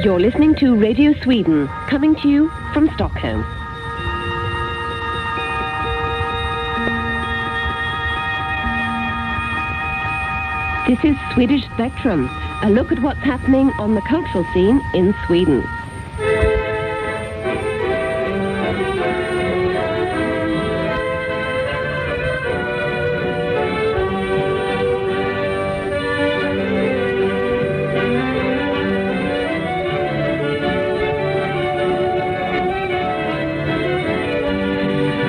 You're listening to Radio Sweden, coming to you from Stockholm. This is Swedish Spectrum, a look at what's happening on the cultural scene in Sweden.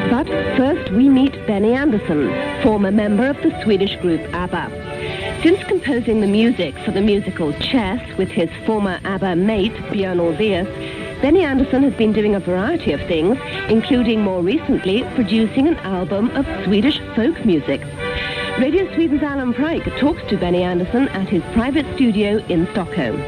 But first we meet Benny Andersson, former member of the Swedish group ABBA. Since composing the music for the musical Chess with his former ABBA mate, Björn Ulvaeus, Benny Andersson has been doing a variety of things, including more recently producing an album of Swedish folk music. Radio Sweden's Alan Pryke talks to Benny Andersson at his private studio in Stockholm.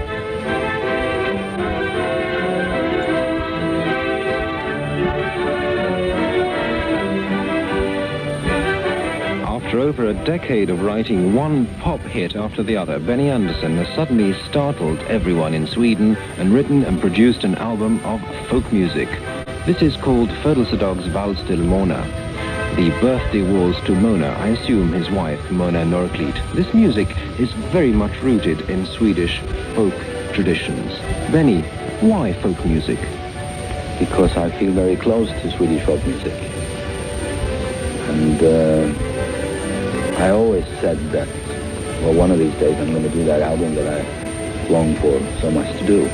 After over a decade of writing one pop hit after the other, Benny Andersson has suddenly startled everyone in Sweden and written and produced an album of folk music. This is called Födelsedags Vals till Mona, the birthday waltz to Mona, I assume his wife, Mona Norklid. This music is very much rooted in Swedish folk traditions. Benny, why folk music? Because I feel very close to Swedish folk music. And I always said that, well, one of these days I'm going to do that album that I long for so much to do.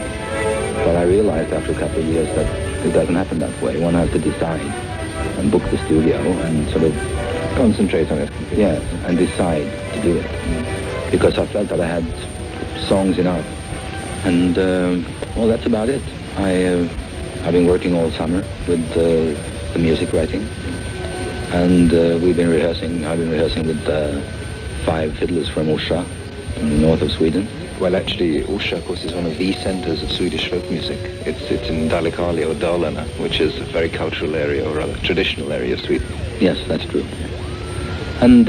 But I realized after a couple of years that it doesn't happen that way. One has to decide and book the studio and sort of Concentrate on it. yes, and decide to do it. Because I felt that I had songs enough. And, well, that's about it. I've been working all summer with the music writing. And we've been rehearsing. I've been rehearsing with 5 fiddlers from Orsa in the north of Sweden. Well, actually, Orsa, of course, is one of the centers of Swedish folk music. It's in Dalekarlia or Dalarna, which is a very cultural area, or rather traditional area of Sweden. Yes, that's true. And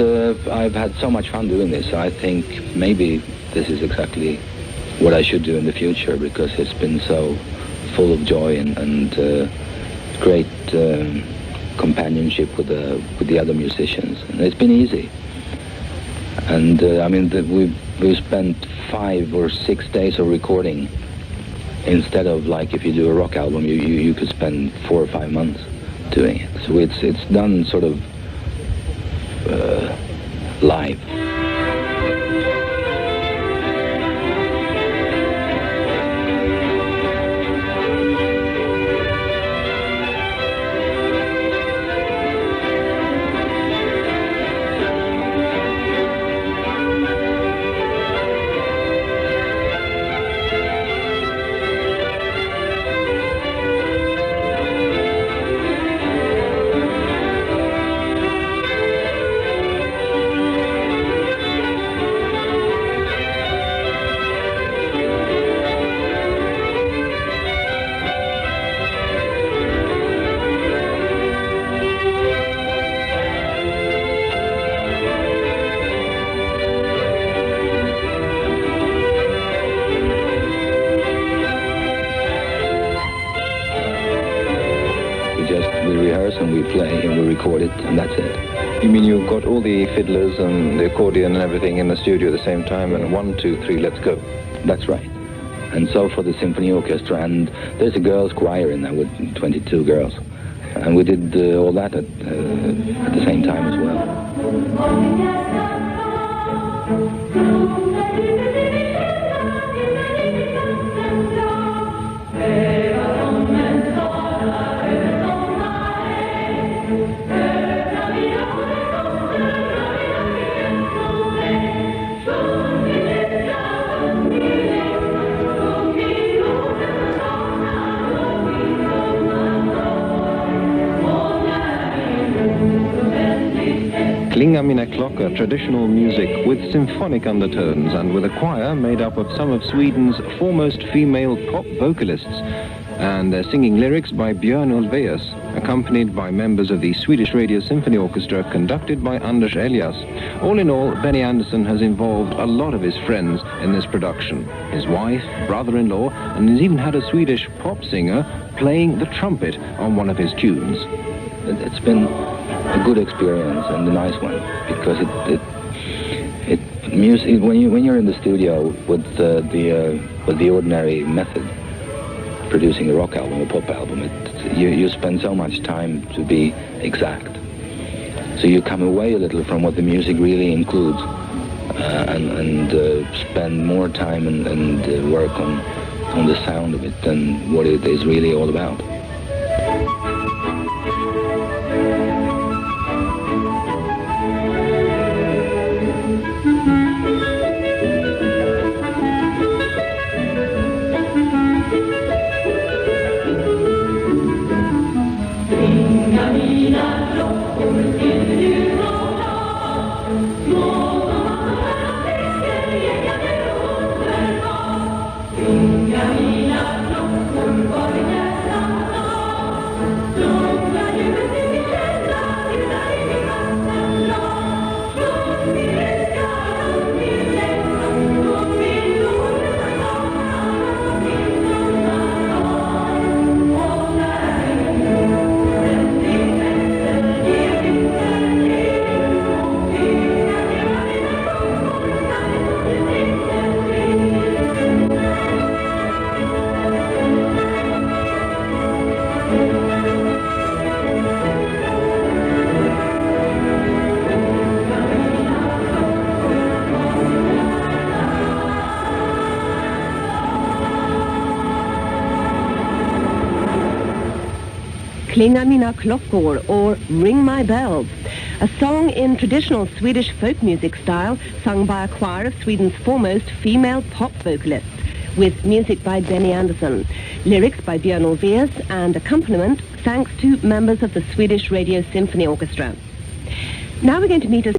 I've had so much fun doing this. I think maybe this is exactly what I should do in the future, because it's been so full of joy and great companionship with the other musicians, and it's been easy. And I mean, we've spent 5 or 6 days of recording, instead of, like, if you do a rock album, you could spend 4 or 5 months doing it. So it's done sort of live. We rehearse and we play and we record it, and that's it. You mean you've got all the fiddlers and the accordion and everything in the studio at the same time, and 1, 2, 3, let's go? That's right. And so for the symphony orchestra, and there's a girls' choir in there with 22 girls. And we did all that at the same time as well. Klinga mina klockor, traditional music with symphonic undertones and with a choir made up of some of Sweden's foremost female pop vocalists. and singing lyrics by Björn Ulvaeus, accompanied by members of the Swedish Radio Symphony Orchestra, conducted by Anders Elias. All in all, Benny Andersson has involved a lot of his friends in this production. His wife, brother-in-law, and has even had a Swedish pop singer playing the trumpet on one of his tunes. It's been a good experience and a nice one, because music, when you're in the studio with the ordinary method, producing a rock album, a pop album, you spend so much time to be exact. So you come away a little from what the music really includes, and spend more time and work on the sound of it than what it is really all about. Klinga mina klockor, or Ring My Bells, a song in traditional Swedish folk music style sung by a choir of Sweden's foremost female pop vocalists, with music by Benny Andersson, lyrics by Björn Ulvaeus, and accompaniment thanks to members of the Swedish Radio Symphony Orchestra. Now we're going to meet us